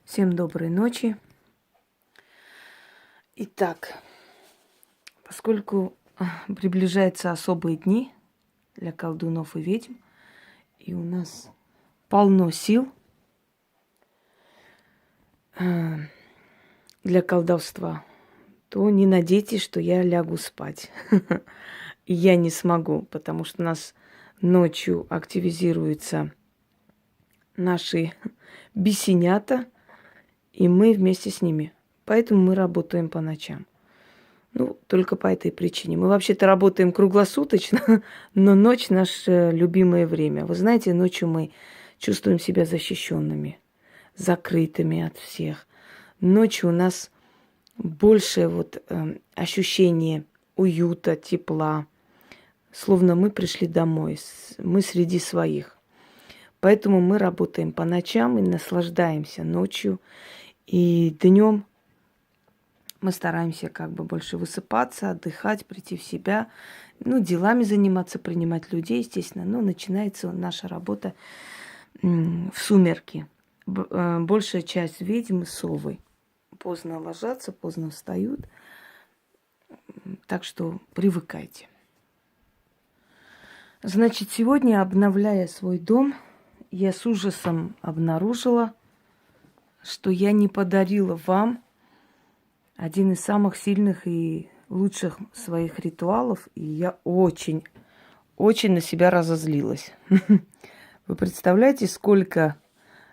Всем доброй ночи. Итак, поскольку приближаются особые дни для колдунов и ведьм, и у нас полно сил для колдовства, то не надейтесь, что я лягу спать. И я не смогу, потому что у нас ночью активизируются наши бесенята, и мы вместе с ними. Поэтому мы работаем по ночам. Ну, только по этой причине. Мы вообще-то работаем круглосуточно, но ночь наше любимое время. Вы знаете, ночью мы чувствуем себя защищенными, закрытыми от всех. Ночью у нас больше ощущение уюта, тепла, словно мы пришли домой, мы среди своих. Поэтому мы работаем по ночам и наслаждаемся ночью. И днем мы стараемся как бы больше высыпаться, отдыхать, прийти в себя, делами заниматься, принимать людей, естественно. Но начинается наша работа в сумерки. Большая часть ведьм совы. Поздно ложатся, поздно встают. Так что привыкайте. Значит, сегодня, обновляя свой дом, я с ужасом обнаружила, что я не подарила вам один из самых сильных и лучших своих ритуалов, и я очень на себя разозлилась. Вы представляете, сколько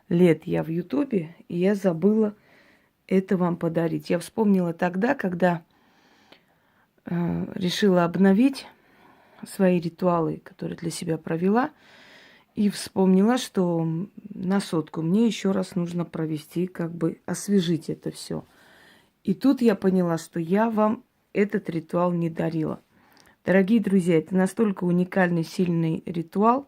лет я в Ютубе, и я забыла это вам подарить. Я вспомнила тогда, когда решила обновить свои ритуалы, которые для себя провела, и вспомнила, что на сотку мне еще раз нужно провести, как бы освежить это все. И тут я поняла, что я вам этот ритуал не дарила. Дорогие друзья, это настолько уникальный, сильный ритуал,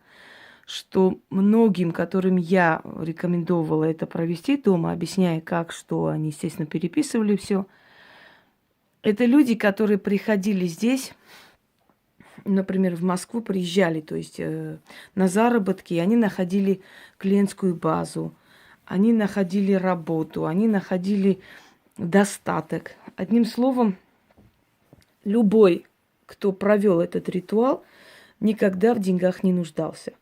что многим, которым я рекомендовала это провести дома, объясняя как, что, они, естественно, переписывали все. Это люди, которые приходили здесь, например, в Москву приезжали, то есть на заработки, они находили клиентскую базу, они находили работу, они находили достаток. Одним словом, любой, кто провел этот ритуал, никогда в деньгах не нуждался.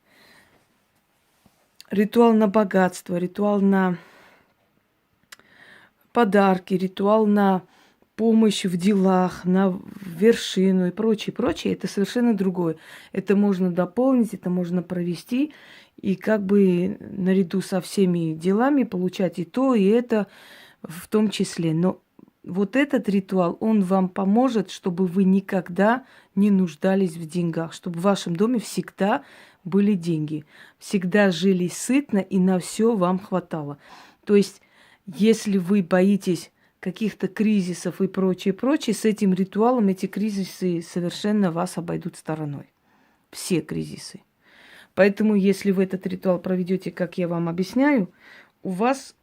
Ритуал на богатство, ритуал на подарки, ритуал на помощь в делах, на вершину и прочее, прочее, это совершенно другое. Это можно дополнить, это можно провести, и как бы наряду со всеми делами получать и то, и это в том числе. Но вот этот ритуал, он вам поможет, чтобы вы никогда не нуждались в деньгах, чтобы в вашем доме всегда были деньги, всегда жили сытно и на все вам хватало. То есть, если вы боитесь каких-то кризисов и прочее, прочее, с этим ритуалом эти кризисы совершенно вас обойдут стороной. Все кризисы. Поэтому, если вы этот ритуал проведете, как я вам объясняю, у вас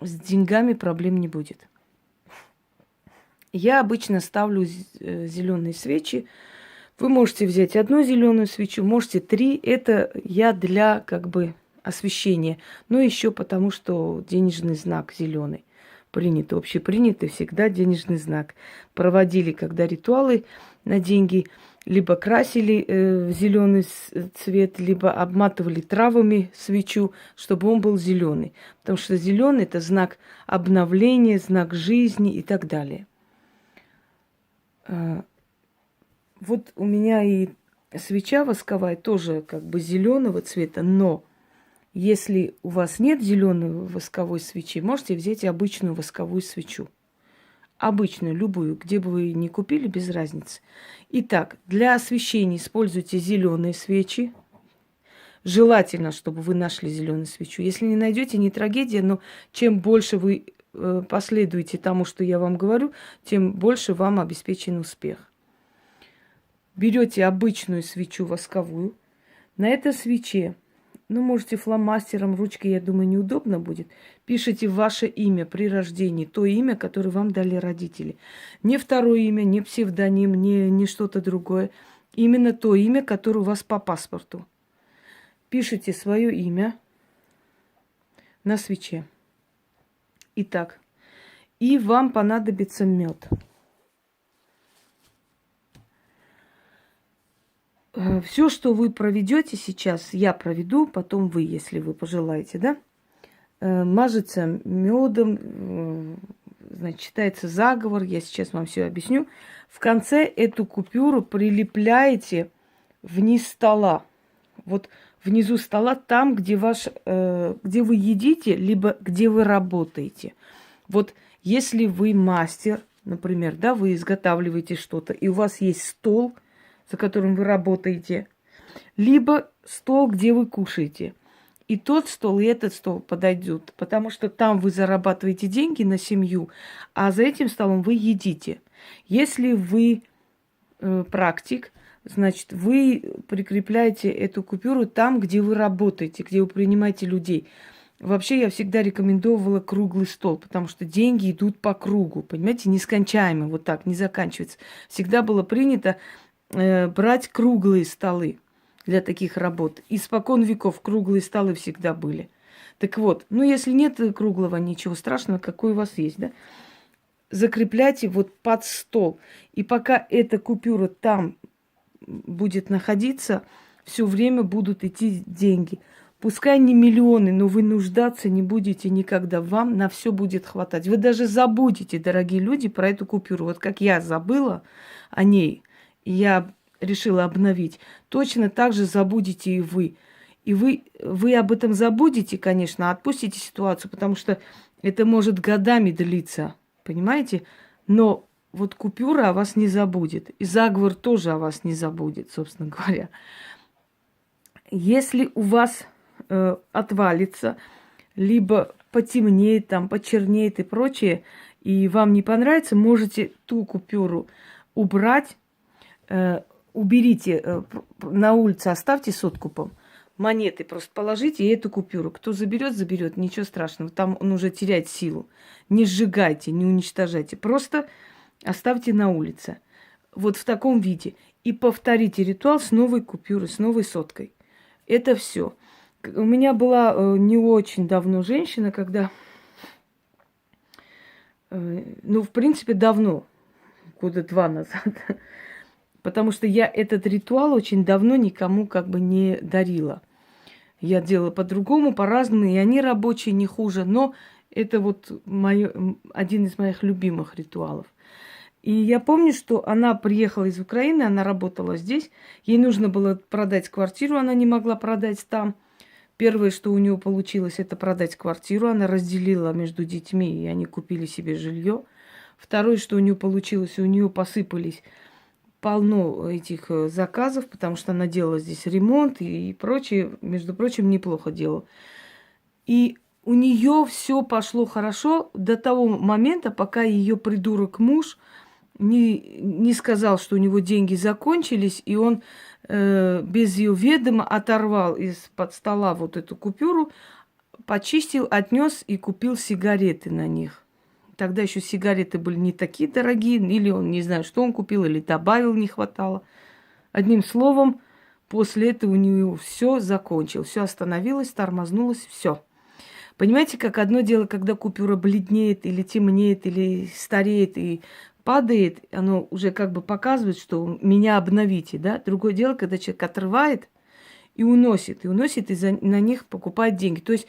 с деньгами проблем не будет. Я обычно ставлю зеленые свечи. Вы можете взять одну зеленую свечу, можете 3. Это я для как бы освещения. Но еще потому, что денежный знак зеленый принят, общепринятый всегда денежный знак. Проводили, когда ритуалы на деньги, либо красили в зеленый цвет, либо обматывали травами свечу, чтобы он был зеленый. Потому что зеленый это знак обновления, знак жизни и так далее. Вот у меня и свеча восковая тоже как бы зеленого цвета, но если у вас нет зеленой восковой свечи, можете взять обычную восковую свечу. Обычную, любую, где бы вы ни купили, без разницы. Итак, для освещения используйте зеленые свечи. Желательно, чтобы вы нашли зеленую свечу. Если не найдете, не трагедия, но чем больше вы последуете тому, что я вам говорю, тем больше вам обеспечен успех. Берете обычную свечу восковую. На этой свече, можете фломастером, ручкой, я думаю, неудобно будет. Пишите ваше имя при рождении, то имя, которое вам дали родители. Не второе имя, не псевдоним, не что-то другое. Именно то имя, которое у вас по паспорту. Пишите свое имя на свече. Итак, и вам понадобится мед. Все, что вы проведете сейчас, я проведу, потом вы, если вы пожелаете, да? Мажется медом, значит, читается заговор, я сейчас вам все объясню. В конце эту купюру прилепляете вниз стола. Вот внизу стола, там, где где вы едите, либо где вы работаете. Вот если вы мастер, например, да, вы изготавливаете что-то, и у вас есть стол, за которым вы работаете, либо стол, где вы кушаете. И тот стол, и этот стол подойдут, потому что там вы зарабатываете деньги на семью, а за этим столом вы едите. Если вы практик, значит, вы прикрепляете эту купюру там, где вы работаете, где вы принимаете людей. Вообще я всегда рекомендовала круглый стол, потому что деньги идут по кругу, понимаете, нескончаемо, вот так, не заканчивается. Всегда было принято брать круглые столы для таких работ. Испокон веков круглые столы всегда были. Так вот, ну если нет круглого, ничего страшного, какой у вас есть, да? Закрепляйте вот под стол. И пока эта купюра там будет находиться, все время будут идти деньги. Пускай не миллионы, но вы нуждаться не будете никогда. Вам на все будет хватать. Вы даже забудете, дорогие люди, про эту купюру. Вот как я забыла о ней, и я решила обновить, точно так же забудете и вы. И вы об этом забудете, конечно, отпустите ситуацию, потому что это может годами длиться, понимаете? Но вот купюра о вас не забудет. И заговор тоже о вас не забудет, собственно говоря. Если у вас отвалится, либо потемнеет, там, почернеет и прочее, и вам не понравится, можете ту купюру убрать, уберите на улице, оставьте с откупом. Монеты просто положите и эту купюру. Кто заберет, заберет, ничего страшного. Там он уже теряет силу. Не сжигайте, не уничтожайте. Просто оставьте на улице. Вот в таком виде. И повторите ритуал с новой купюрой, с новой соткой. Это все. У меня была не очень давно женщина, когда... Ну, в принципе, давно. Года 2 назад. Потому что я этот ритуал очень давно никому как бы не дарила. Я делала по-другому, по-разному, и они рабочие не хуже, но это вот один из моих любимых ритуалов. И я помню, что она приехала из Украины, она работала здесь, ей нужно было продать квартиру, она не могла продать там. Первое, что у нее получилось, это продать квартиру, она разделила между детьми, и они купили себе жилье. Второе, что у нее получилось, у нее посыпались полно этих заказов, потому что она делала здесь ремонт и прочее, между прочим, неплохо делала. И у нее все пошло хорошо до того момента, пока ее придурок муж не сказал, что у него деньги закончились, и он без ее ведома оторвал из-под стола вот эту купюру, почистил, отнес и купил сигареты на них. Тогда еще сигареты были не такие дорогие, или он не знаю, что он купил, или добавил, не хватало. Одним словом, после этого у нее все закончилось, все остановилось, тормознулось, все. Понимаете, как одно дело, когда купюра бледнеет, или темнеет, или стареет и падает, оно уже как бы показывает, что меня обновите, да? Другое дело, когда человек отрывает и уносит, и на них покупает деньги. То есть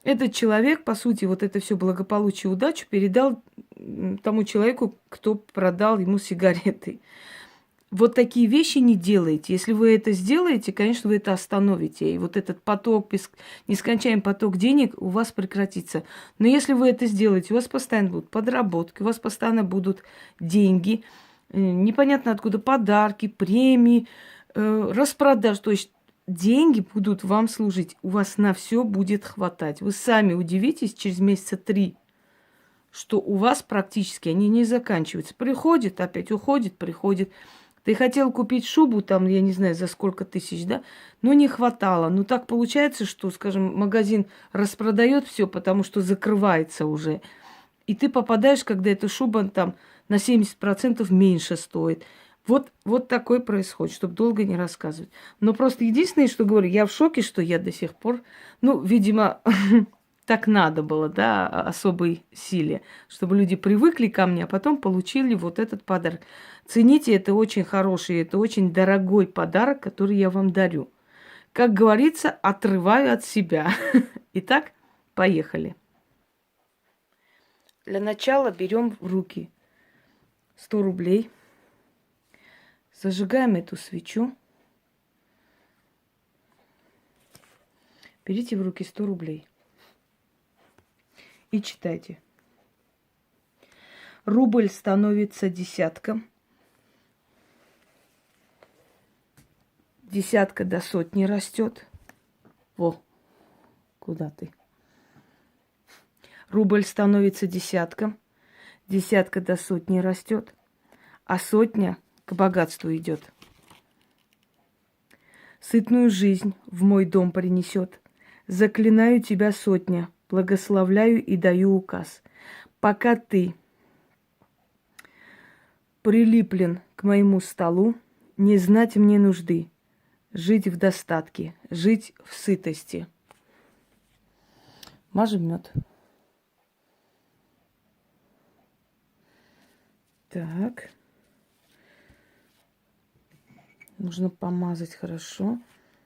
этот человек, по сути, вот это все благополучие и удачу передал тому человеку, кто продал ему сигареты. Вот такие вещи не делайте. Если вы это сделаете, конечно, вы это остановите. И вот этот поток, нескончаемый поток денег у вас прекратится. Но если вы это сделаете, у вас постоянно будут подработки, у вас постоянно будут деньги, непонятно откуда подарки, премии, распродаж. То есть деньги будут вам служить. У вас на все будет хватать. Вы сами удивитесь через месяца 3, что у вас практически они не заканчиваются. Приходит, опять уходит, приходит. Ты хотел купить шубу, там, я не знаю, за сколько тысяч, да? Но не хватало. Ну, так получается, что, скажем, магазин распродает все, потому что закрывается уже. И ты попадаешь, когда эта шуба там на 70% меньше стоит. Вот такое происходит, чтобы долго не рассказывать. Но просто единственное, что говорю, я в шоке, что я до сих пор, ну, видимо, так надо было, да, особой силе, чтобы люди привыкли ко мне, а потом получили вот этот подарок. Цените, это очень хороший, это очень дорогой подарок, который я вам дарю. Как говорится, отрываю от себя. Итак, поехали. Для начала берем в руки 100 рублей, зажигаем эту свечу. Берите в руки 100 рублей и читайте. Рубль становится десятком. Десятка до сотни растет. Во, куда ты? Рубль становится десятком. Десятка до сотни растет. А сотня к богатству идет. Сытную жизнь в мой дом принесет. Заклинаю тебя, сотня, благословляю и даю указ. Пока ты прилиплен к моему столу, не знать мне нужды. Жить в достатке, жить в сытости. Мажем мед. Так. Нужно помазать хорошо,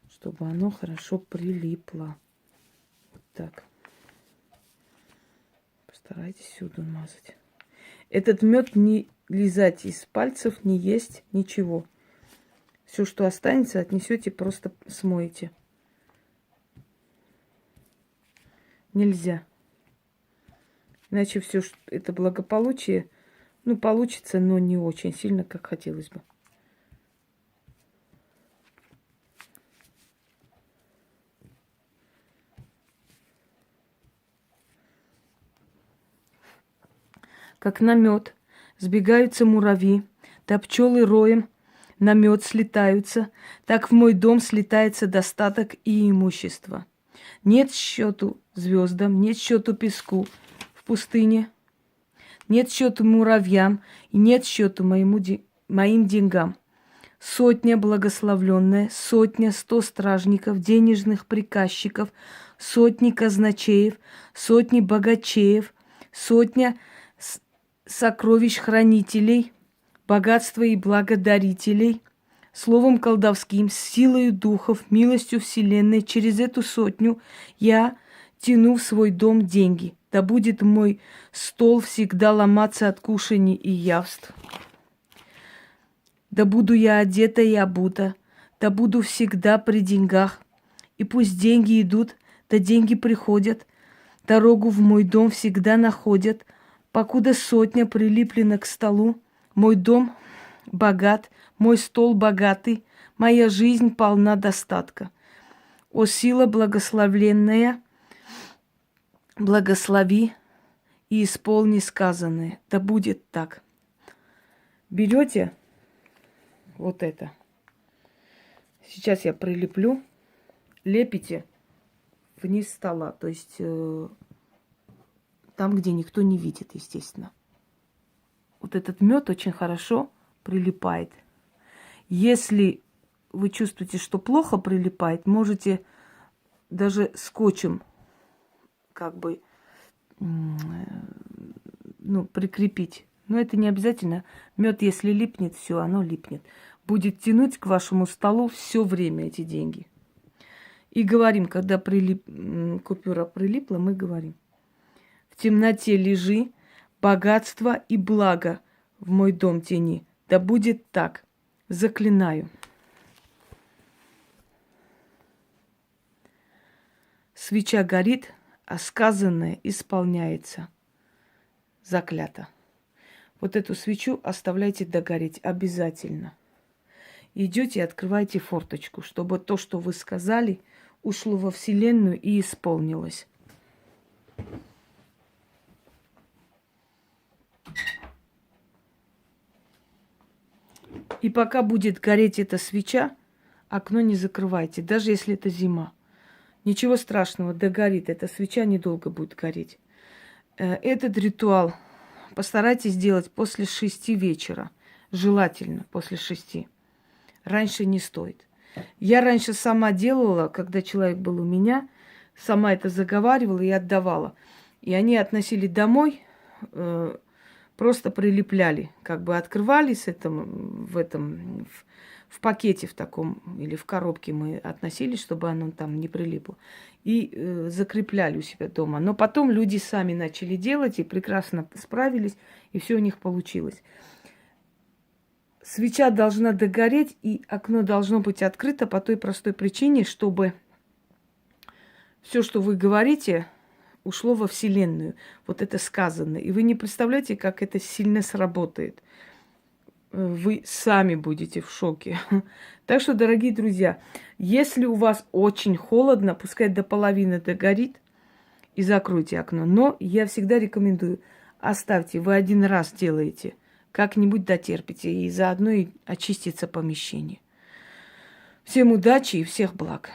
чтобы оно хорошо прилипло. Вот так. Постарайтесь сюда мазать. Этот мед не лизать из пальцев, не есть ничего. Все, что останется, отнесете, просто смоете. Нельзя. Иначе все это благополучие, получится, но не очень сильно, как хотелось бы. Как на мед сбегаются муравьи, да пчелы роем на мед слетаются, так в мой дом слетается достаток и имущество. Нет счету звездам, нет счету песку в пустыне, нет счету муравьям и нет счету моим деньгам. Сотня благословленная, сотня 100 стражников, денежных приказчиков, сотни казначеев, сотни богачеев, сотня сокровищ хранителей, богатства и благодарителей, словом колдовским, силою духов, милостью вселенной, через эту сотню я тяну в свой дом деньги. Да будет мой стол всегда ломаться от кушаний и явств. Да буду я одета и обута, да буду всегда при деньгах. И пусть деньги идут, да деньги приходят, дорогу в мой дом всегда находят. Покуда сотня прилиплена к столу, мой дом богат, мой стол богатый, моя жизнь полна достатка. О сила благословленная, благослови и исполни сказанное. Да будет так. Берете вот это. Сейчас я прилеплю. Лепите вниз стола, то есть там, где никто не видит, естественно. Вот этот мед очень хорошо прилипает. Если вы чувствуете, что плохо прилипает, можете даже скотчем прикрепить. Но это не обязательно. Мед, если липнет, все, оно липнет. Будет тянуть к вашему столу все время эти деньги. И говорим, когда купюра прилипла, мы говорим: в темноте лежи, богатство и благо в мой дом тяни. Да будет так. Заклинаю. Свеча горит, а сказанное исполняется. Заклято. Вот эту свечу оставляйте догореть обязательно. Идете и открывайте форточку, чтобы то, что вы сказали, ушло во Вселенную и исполнилось. И пока будет гореть эта свеча, окно не закрывайте, даже если это зима. Ничего страшного, догорит. Эта свеча недолго будет гореть. Этот ритуал постарайтесь сделать после 6 вечера. Желательно после 6. Раньше не стоит. Я раньше сама делала, когда человек был у меня, сама это заговаривала и отдавала. И они относили домой, просто прилепляли, как бы открывали в пакете в таком или в коробке мы относили, чтобы оно там не прилипло, и закрепляли у себя дома. Но потом люди сами начали делать и прекрасно справились, и все у них получилось. Свеча должна догореть, и окно должно быть открыто по той простой причине, чтобы все, что вы говорите, ушло во Вселенную. Вот это сказано. И вы не представляете, как это сильно сработает. Вы сами будете в шоке. Так что, дорогие друзья, если у вас очень холодно, пускай до половины догорит, и закройте окно. Но я всегда рекомендую, оставьте, вы один раз делаете, как-нибудь дотерпите, и заодно и очистится помещение. Всем удачи и всех благ.